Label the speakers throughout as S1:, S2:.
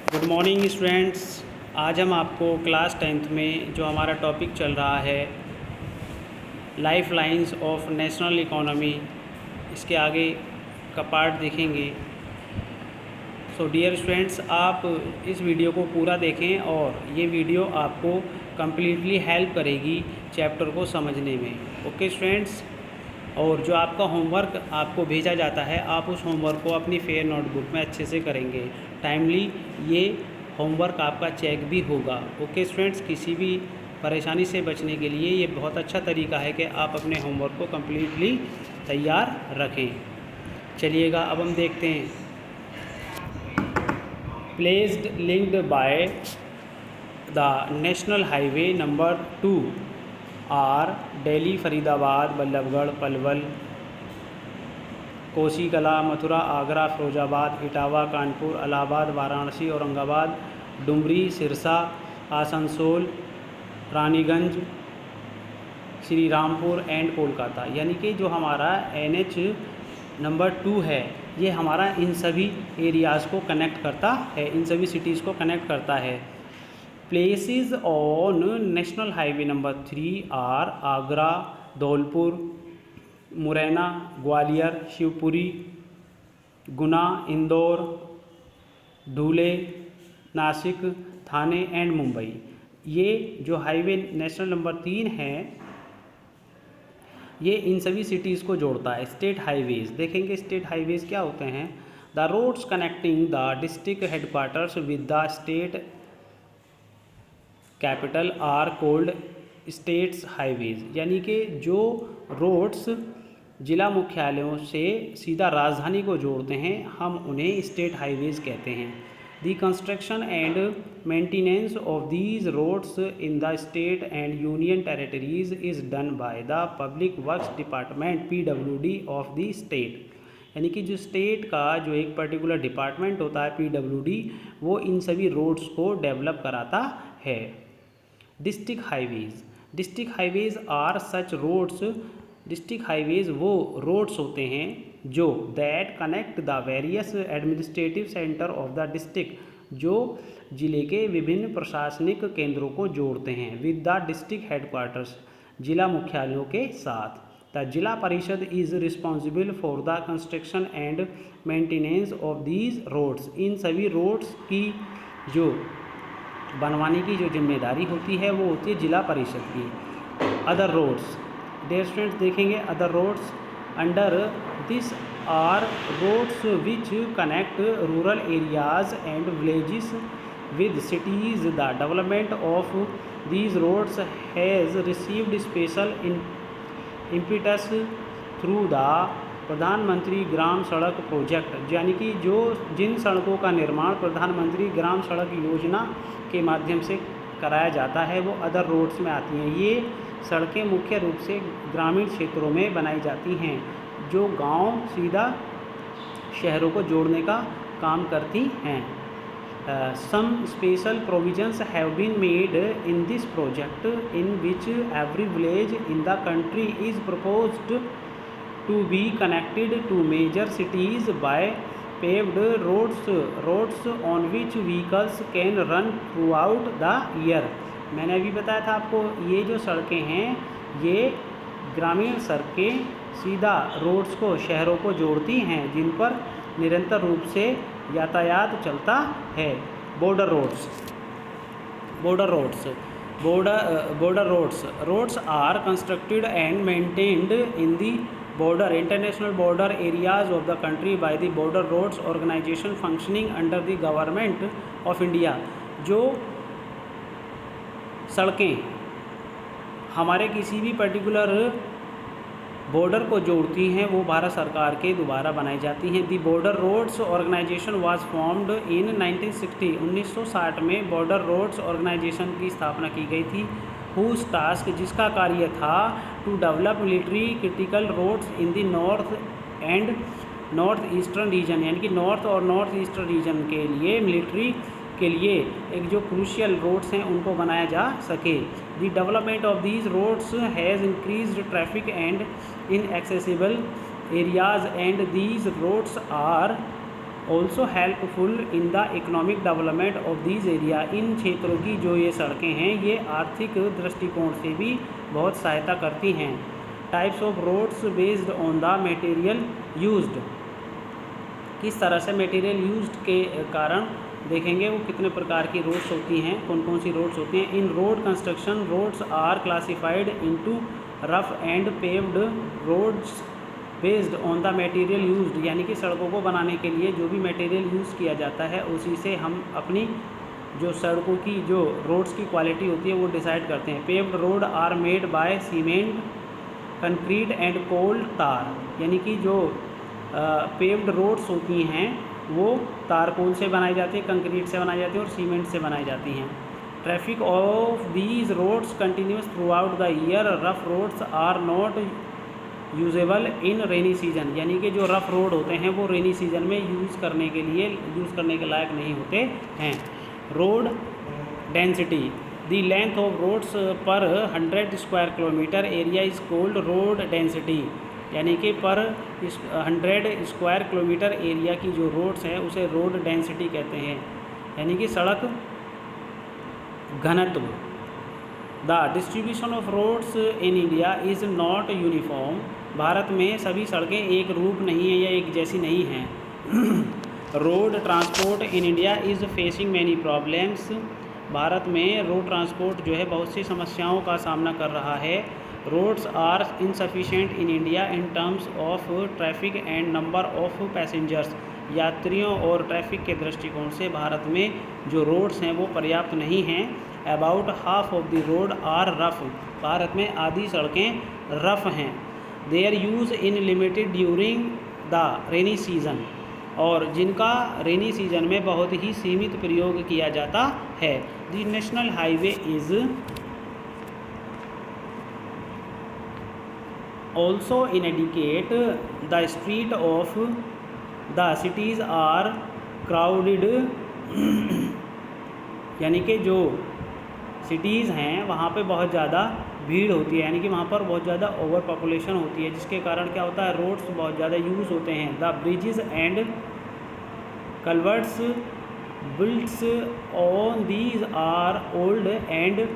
S1: Good morning students. आज हम आपको क्लास 10th में जो हमारा टॉपिक चल रहा है life lines of national economy, इसके आगे का पार्ट देखेंगे। सो डियर स्टूडेंट्स, आप इस वीडियो को पूरा देखें और ये वीडियो आपको कम्प्लीटली हेल्प करेगी चैप्टर को समझने में। ओके स्टूडेंट्स, और जो आपका होमवर्क आपको भेजा जाता है, आप उस होमवर्क को अपनी फेयर नोटबुक में अच्छे से करेंगे। टाइमली ये होमवर्क आपका चेक भी होगा। ओके स्टूडेंट्स, किसी भी परेशानी से बचने के लिए ये बहुत अच्छा तरीका है कि आप अपने होमवर्क को कम्प्लीटली तैयार रखें। चलिएगा अब हम देखते हैं। Placed linked by the national highway number 2 are Delhi, Faridabad, Ballabhgarh, Palwal, Kosikalan, Mathura, Agra, Firozabad, Etawah, Kanpur, Allahabad, Varanasi, Aurangabad, Dumri, Sirsa, Asansol, Raniganj, Shri Rampur and Kolkata. यानी कि जो हमारा NH नंबर 2 है, ये हमारा इन सभी एरियाज़ को कनेक्ट करता है, इन सभी सिटीज़ को कनेक्ट करता है। Places on national highway number 3 are Agra, Dholpur, Morena, Gwalior, Shivpuri, Guna, Indore, Dhule, Nashik, Thane and Mumbai. ये जो हाईवे नेशनल नंबर 3 है, ये इन सभी सिटीज़ को जोड़ता है। स्टेट हाईवेज़ देखेंगे। स्टेट हाईवेज़ क्या होते हैं? The roads connecting the district headquarters with the state capital are called states highways. यानी कि जो रोड्स जिला मुख्यालयों से सीधा राजधानी को जोड़ते हैं, हम उन्हें स्टेट हाईवेज़ कहते हैं। The construction and maintenance of these roads in the state and union territories is done by the public works department PWD of the state. यानी कि जो स्टेट का जो एक पर्टिकुलर डिपार्टमेंट होता है PWD, वो इन सभी रोड्स को डेवलप कराता है। District highways. District highways are such roads. District highways वो रोड्स होते हैं जो that connect the various administrative centre of the district, जो जिले के विभिन्न प्रशासनिक केंद्रों को जोड़ते हैं, विद द डिस्ट्रिक्ट हेडक्वार्टर्स, जिला मुख्यालयों के साथ। The Zila Parishad is responsible for the construction and maintenance of these roads. इन सभी रोड्स की जो बनवाने की जो जिम्मेदारी होती है, वो होती है जिला परिषद की। अदर रोड्स, डियर स्टूडेंट्स देखेंगे, other roads under this are roads which connect rural areas and villages with cities. The development of these roads has received special impetus through the Pradhanmantri Gram सड़क प्रोजेक्ट। यानी कि जो जिन सड़कों का निर्माण प्रधानमंत्री ग्राम सड़क योजना के माध्यम से कराया जाता है, वो अदर रोड्स में आती हैं। ये सड़कें मुख्य रूप से ग्रामीण क्षेत्रों में बनाई जाती हैं, जो गांव सीधा शहरों को जोड़ने का काम करती हैं। Some special provisions have been made in this project in which every village in the country is proposed to be connected to major cities by paved roads on which vehicles can run throughout the year। मैंने अभी बताया था आपको, ये जो सड़कें हैं, ये ग्रामीण सड़कें सीधा रोड्स को, शहरों को जोड़ती हैं, जिन पर निरंतर रूप से यातायात चलता है। Border roads are constructed and maintained in the border international border areas of the country by the border roads organization functioning under the government of India। जो सड़कें हमारे किसी भी पर्टिकुलर बॉर्डर को जोड़ती हैं, वो भारत सरकार के द्वारा बनाई जाती हैं। The border roads organisation was formed in 1960। 1960 में बॉर्डर रोड्स ऑर्गेनाइजेशन की स्थापना की गई थी। हुज टास्क, जिसका कार्य था to develop military critical roads in the north and north eastern region. यानी कि नॉर्थ और नॉर्थ ईस्टर्न रीजन के लिए मिलिट्री के लिए एक जो क्रूशियल रोड्स हैं उनको बनाया जा सके। The development of these roads has increased traffic and in accessible areas and these roads are also helpful in the economic development of these area. इन क्षेत्रों की जो ये सड़कें हैं ये आर्थिक दृष्टिकोण से भी बहुत सहायता करती हैं। Types of roads based on the material used. किस तरह से मटेरियल यूज्ड के कारण देखेंगे वो कितने प्रकार की रोड्स होती हैं, कौन कौन सी रोड्स होती हैं। In road construction roads are classified into rough and paved roads based on the material used. यानी कि सड़कों को बनाने के लिए जो भी मटेरियल यूज़ किया जाता है उसी से हम अपनी जो सड़कों की जो रोड्स की क्वालिटी होती है वो डिसाइड करते हैं। Paved road are made by cement concrete and coal tar. यानी कि जो पेव्ड रोड्स होती हैं वो तारकोल से बनाई जाती हैं, कंक्रीट से बनाई जाती हैं और सीमेंट से बनाई जाती हैं। Traffic of these roads continuous throughout the year. Rough roads are not usable in rainy season. यानी कि जो रफ़ रोड होते हैं वो रेनी सीजन में यूज़ करने के लायक नहीं होते हैं। Road density the length of roads per 100 square kilometre area is called road density. यानी कि पर 100 स्क्वायर किलोमीटर एरिया की जो रोड्स हैं उसे रोड डेंसिटी कहते हैं, यानी कि सड़क घनत्व। The distribution of roads in India is not uniform. भारत में सभी सड़कें एक रूप नहीं है या एक जैसी नहीं हैं। Road transport in India is facing many problems. Bharat में रोड ट्रांसपोर्ट जो है बहुत सी समस्याओं का सामना कर रहा है। Roads are insufficient in India in terms of traffic and number of passengers. यात्रियों और ट्रैफिक के दृष्टिकोण से भारत में जो रोड्स हैं वो पर्याप्त नहीं हैं। About half of the road are rough. भारत में आधी सड़कें रफ हैं। Their use in limited during the rainy season. और जिनका रेनी सीजन में बहुत ही सीमित प्रयोग किया जाता है। The national highway is also inadequate. The street of the cities are crowded. यानी कि जो सिटीज़ हैं वहाँ पे बहुत ज़्यादा भीड़ होती है, यानी कि वहाँ पर बहुत ज़्यादा ओवर पॉपुलेशन होती है, जिसके कारण क्या होता है रोड्स बहुत ज़्यादा यूज़ होते हैं। The bridges and culverts builts on these are old and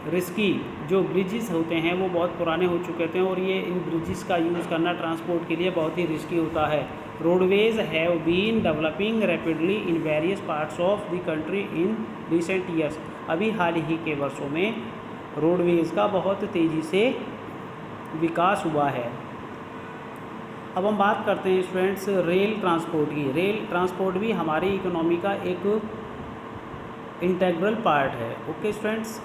S1: risky. जो ब्रिजेस होते हैं वो बहुत पुराने हो चुके थे और ये इन ब्रिजेस का यूज़ करना ट्रांसपोर्ट के लिए बहुत ही रिस्की होता है। Roadways have been developing rapidly in various parts of the country in recent years. अभी हाल ही के वर्षों में रोडवेज़ का बहुत तेज़ी से विकास हुआ है। अब हम बात करते हैं स्टूडेंट्स रेल ट्रांसपोर्ट की। रेल ट्रांसपोर्ट भी हमारी इकोनॉमी का एक इंटेग्रल पार्ट है। Okay students,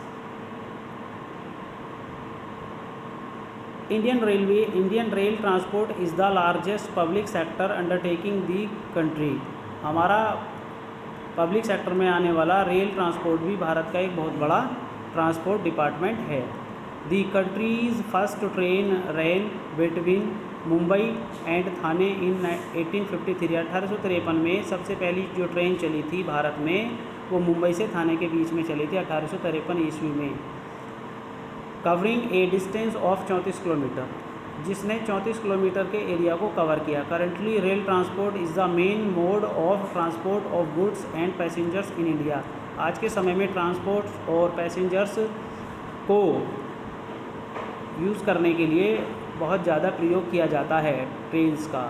S1: Indian rail transport is the largest public sector undertaking the country. हमारा पब्लिक सेक्टर में आने वाला रेल ट्रांसपोर्ट भी भारत का एक बहुत बड़ा ट्रांसपोर्ट डिपार्टमेंट है। The country's first train ran between Mumbai and Thane in 1853। 1853 में सबसे पहली जो ट्रेन चली थी भारत में वो मुंबई से थाने के बीच में चली थी 1853 ईस्वी में। Covering A distance of 34 kilometre, जिसने 34 किलोमीटर के एरिया को कवर किया। Currently rail transport is the main mode of transport of goods and passengers in India. आज के समय में ट्रांसपोर्ट और पैसेंजर्स को यूज़ करने के लिए बहुत ज़्यादा प्रयोग किया जाता है ट्रेन्स का।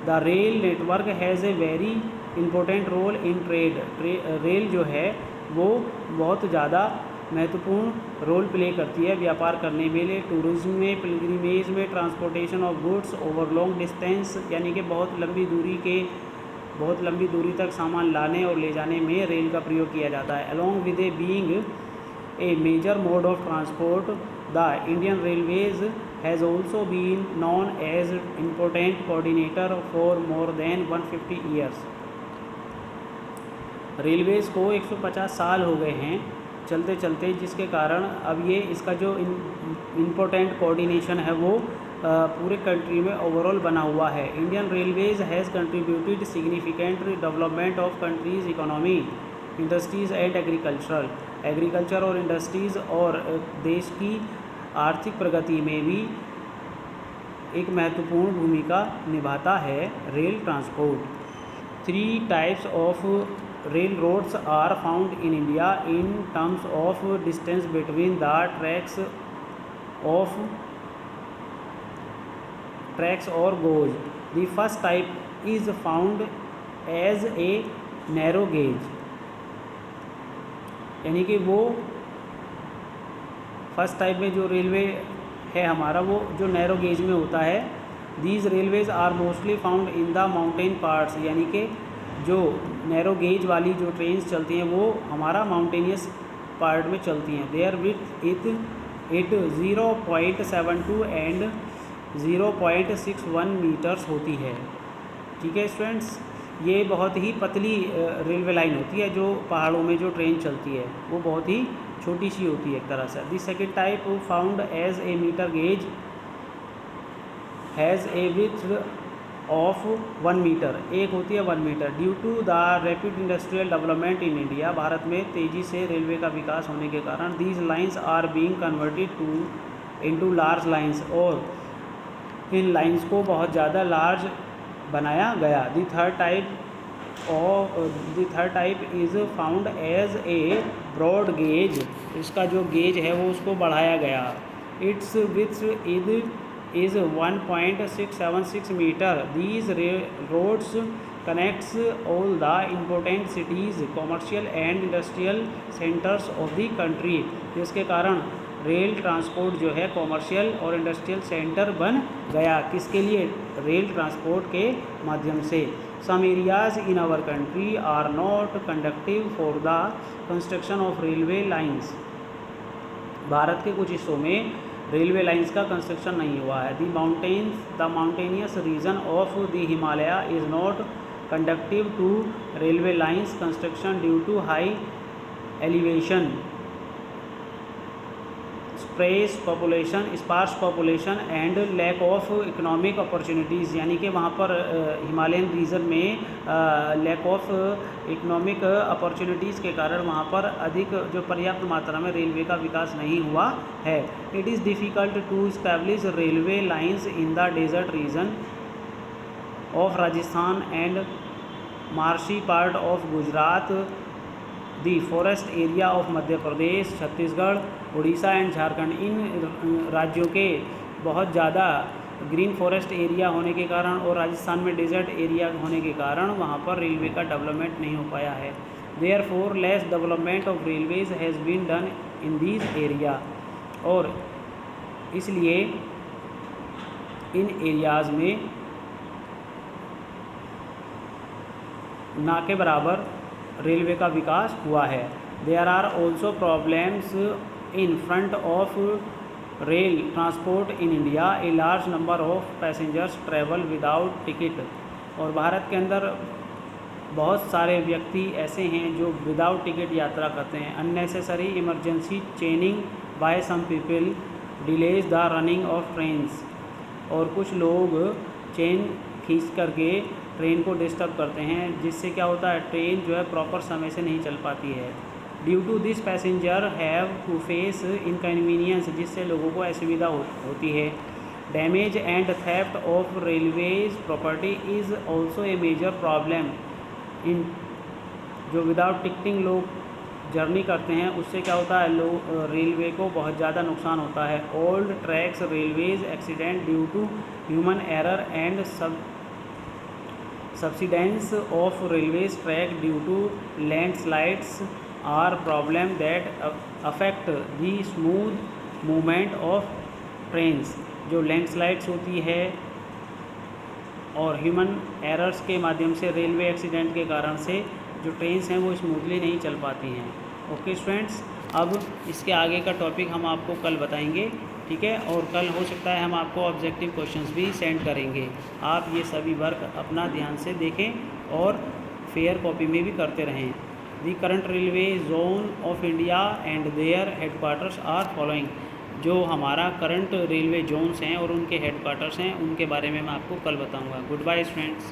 S1: The rail network has a very important role in trade. Rail जो है वो बहुत ज़्यादा महत्वपूर्ण रोल प्ले करती है व्यापार करने में, लिए टूरिज्म में, पिलग्रिमेज में, transportation of goods over long distance, यानी कि बहुत लंबी दूरी तक सामान लाने और ले जाने में रेल का प्रयोग किया जाता है। Along with a being a major mode of transport, the Indian railways has also been known as important coordinator for more than 150 years. Railways को 150 साल हो गए हैं चलते चलते, जिसके कारण अब ये इसका जो इम्पोर्टेंट कोऑर्डिनेशन है वो पूरे कंट्री में ओवरऑल बना हुआ है। Indian railways has contributed significant development of countries economy, industries and agriculture और इंडस्ट्रीज़ और देश की आर्थिक प्रगति में भी एक महत्वपूर्ण भूमिका निभाता है rail transport. three types of railroads are found in India in terms of distance between the tracks or gauge. The first type is found as a narrow gauge, यानी कि वो फर्स्ट टाइप में जो रेलवे है हमारा वो जो narrow gauge में होता है. These railways are mostly found in the mountain parts, यानी कि जो नैरो गेज वाली जो ट्रेन्स चलती हैं वो हमारा माउंटेनियस पार्ट में चलती हैं. Their width 0.72 and 0.61 metres होती है. ठीक है स्टूडेंट्स, ये बहुत ही पतली रेलवे लाइन होती है जो पहाड़ों में जो ट्रेन चलती है वो बहुत ही छोटी सी होती है एक तरह से. The second type found as a metre gauge has a width of 1 metre. एक होती है 1 metre. Due to the rapid industrial development in India, भारत में तेज़ी से रेलवे का विकास होने के कारण these lines are being converted into large lines, और इन लाइन्स को बहुत ज़्यादा लार्ज बनाया गया. The third type is found as a broad gauge. इसका जो गेज है वो उसको बढ़ाया गया. Its width is 1.676 metre. These roads connects all the important cities, commercial and industrial centres of the country. जिसके कारण रेल ट्रांसपोर्ट जो है कॉमर्शियल और इंडस्ट्रियल सेंटर बन गया. किसके लिए? रेल ट्रांसपोर्ट के माध्यम से. Some areas in our country are not conductive for the construction of railway lines. भारत के कुछ हिस्सों में रेलवे लाइन्स का कंस्ट्रक्शन नहीं हुआ है. The mountainous region of the Himalaya is not conductive to railway lines construction due to high elevation, sparse population and lack of economic opportunities. यानी कि वहाँ पर हिमालयन रीजन में लैक ऑफ इकोनॉमिक अपॉर्चुनिटीज़ के कारण वहाँ पर अधिक जो पर्याप्त मात्रा में रेलवे का विकास नहीं हुआ है. It is difficult to establish railway lines in the desert region of Rajasthan and marshy part of Gujarat, the forest area of Madhya Pradesh, Chhattisgarh, Orissa and Jharkhand. इन राज्यों के बहुत ज़्यादा ग्रीन फॉरेस्ट एरिया होने के कारण और राजस्थान में डेजर्ट एरिया होने के कारण वहाँ पर रेलवे का डेवलपमेंट नहीं हो पाया है. Therefore less development of railways has been done in these area. और इसलिए इन एरियाज़ में ना के बराबर रेलवे का विकास हुआ है. There are also problems in front of rail transport in India. A large number of passengers travel without ticket. और भारत के अंदर बहुत सारे व्यक्ति ऐसे हैं जो विदाउट टिकट यात्रा करते हैं. Unnecessary emergency chaining by some people delays the running of trains. और कुछ लोग चेन खींच करके ट्रेन को डिस्टर्ब करते हैं, जिससे क्या होता है ट्रेन जो है प्रॉपर समय से नहीं चल पाती है. Due to this passenger have to face inconvenience, जिससे लोगों को असुविधा होती है. Damage and theft of railways property is also a major problem. इन जो विदाउट टिकटिंग लोग जर्नी करते हैं उससे क्या होता है रेलवे को बहुत ज़्यादा नुकसान होता है. Old tracks railways accident due to human error and subsidence of railways track due to landslides are problem that affect the smooth movement of trains. जो लैंडस्लाइड्स होती है और ह्यूमन एरर्स के माध्यम से रेलवे एक्सीडेंट के कारण से जो ट्रेन्स हैं वो स्मूथली नहीं चल पाती हैं. ओके स्टूडेंट्स, अब इसके आगे का टॉपिक हम आपको कल बताएंगे. ठीक है, और कल हो सकता है हम आपको ऑब्जेक्टिव क्वेश्चंस भी सेंड करेंगे. आप ये सभी वर्क अपना ध्यान से देखें और फेयर कॉपी में भी करते रहें. The current railway zone of India and their headquarters are following. जो हमारा करंट रेलवे जोन्स हैं और उनके हेडक्वार्टर्स हैं उनके बारे में मैं आपको कल बताऊंगा. Goodbye students.